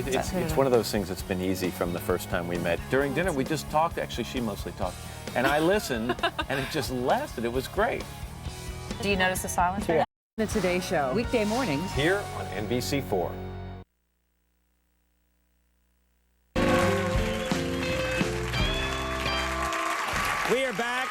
It's one of those things that's been easy from the first time we met. During dinner, we just talked. Actually, she mostly talked. And I listened, and it just lasted. It was great. Do you notice the silence right now? The Today Show, weekday mornings. Here on NBC4. We are back.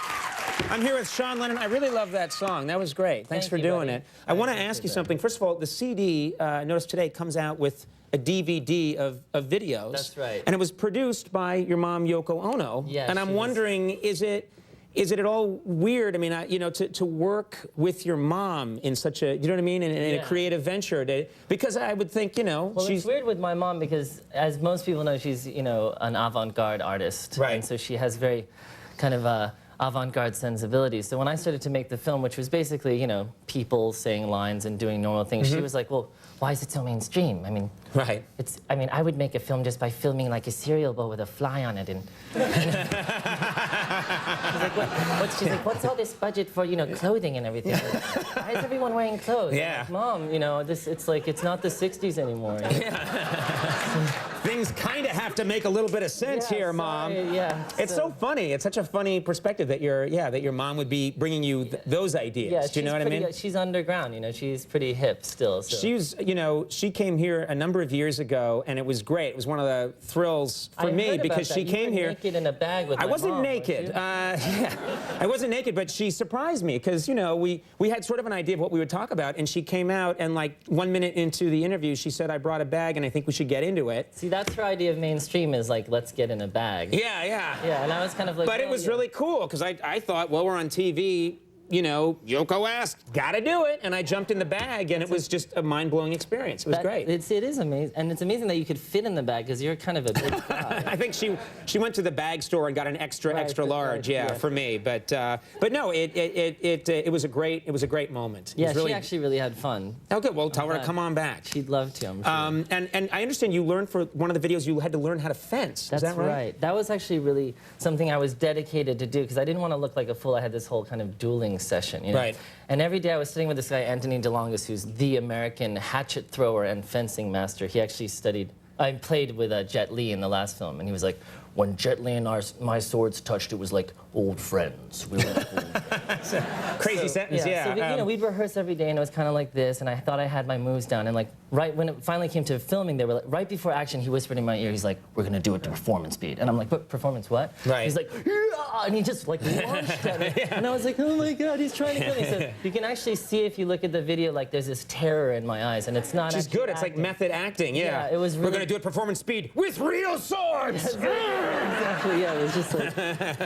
I'm here with Sean Lennon. I really love that song. That was great. Thanks for doing it. I want to ask you something. First of all, the CD, I noticed today, comes out with a DVD of videos. That's right. And it was produced by your mom, Yoko Ono. Yeah, and I'm wondering, is it at all weird? I mean, you know, to work with your mom in such a, you know what I mean, in a creative venture, because I would think, you know, well, it's weird with my mom because, as most people know, she's, you know, an avant-garde artist. Right. And so she has very kind of avant-garde sensibilities. So when I started to make the film, which was basically, you know, people saying lines and doing normal things, she was like, well, why is it so mainstream? I mean, I would make a film just by filming like a cereal bowl with a fly on it. And she's like, what's all this budget for, you know, clothing and everything? Why is everyone wearing clothes? Yeah. Like, Mom, you know, it's like, it's not the 60s anymore. Things kind of have to make a little bit of sense here, Mom. It's so funny. It's such a funny perspective that your mom would be bringing you those ideas. Yeah, do you know what I mean? She's underground, you know, she's pretty hip still. So. She's, you know, she came here a number of years ago, and it was great. It was one of the thrills for me because she came here. Naked in a bag with I wasn't mom, naked. I wasn't naked, but she surprised me because, you know, we had sort of an idea of what we would talk about, and she came out, and like 1 minute into the interview, she said, "I brought a bag, and I think we should get into it." See, that's her idea of mainstream, is like, let's get in a bag. Yeah, and I was kind of like, but it was really cool because I thought, well, we're on TV. You know, Yoko asked, gotta do it, and I jumped in the bag, and it was just a mind-blowing experience. It was great. It is amazing, and it's amazing that you could fit in the bag because you're kind of a big guy. I think she went to the bag store and got an extra large, for me. But no, it was a great moment. Yeah, she actually really had fun. Okay, well, tell her to come on back. She'd love to, I'm sure. And I understand you learned for one of the videos you had to learn how to fence. That's Is that right? That was actually really something I was dedicated to do because I didn't want to look like a fool. I had this whole kind of dueling session, you know? Right. And every day I was sitting with this guy, Anthony DeLongis, who's the American hatchet thrower and fencing master. He actually I played with Jet Li in the last film, and he was like, when Jet Li and my swords touched, it was like old friends. We were like old friends. Crazy sentence, So you know, we'd rehearse every day, and it was kind of like this, and I thought I had my moves down, and like, right when it finally came to filming, they were like, right before action, he whispered in my ear, he's like, we're gonna do it to performance speed. And I'm like, what, performance what? Right. He's like, yeah! And he just like launched at me. And I was like, oh my God, he's trying to kill me. So you can actually see if you look at the video, like there's this terror in my eyes, and it's not Which is good, it's like method acting, Yeah, it was really... We're gonna do it performance speed with real swords! Exactly, yeah, it was just like,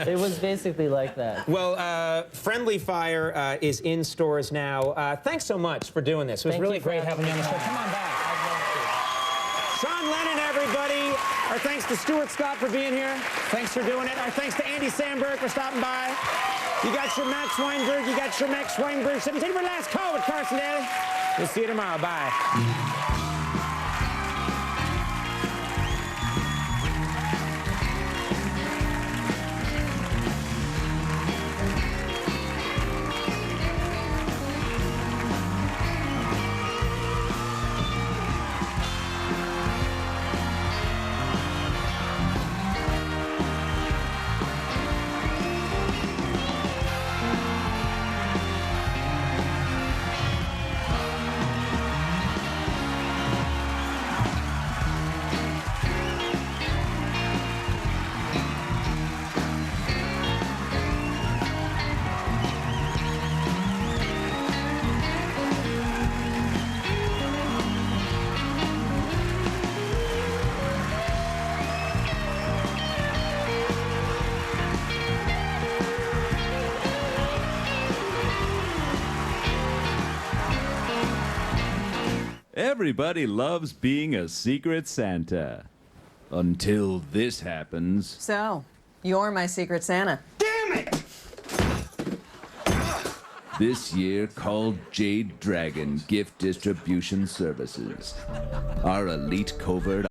it was basically like that. Well, Friendly Fire is in stores now. Thanks so much for doing this. It was really great having you on the show. Come on back. Sean Lennon, everybody. Our thanks to Stuart Scott for being here. Thanks for doing it. Our thanks to Andy Samberg for stopping by. You got your Max Weinberg. You got your Max Weinberg. 17 for last call with Carson Daly. We'll see you tomorrow. Bye. Everybody loves being a Secret Santa. Until this happens. So, you're my Secret Santa. Damn it! This year called Jade Dragon Gift Distribution Services. Our elite covert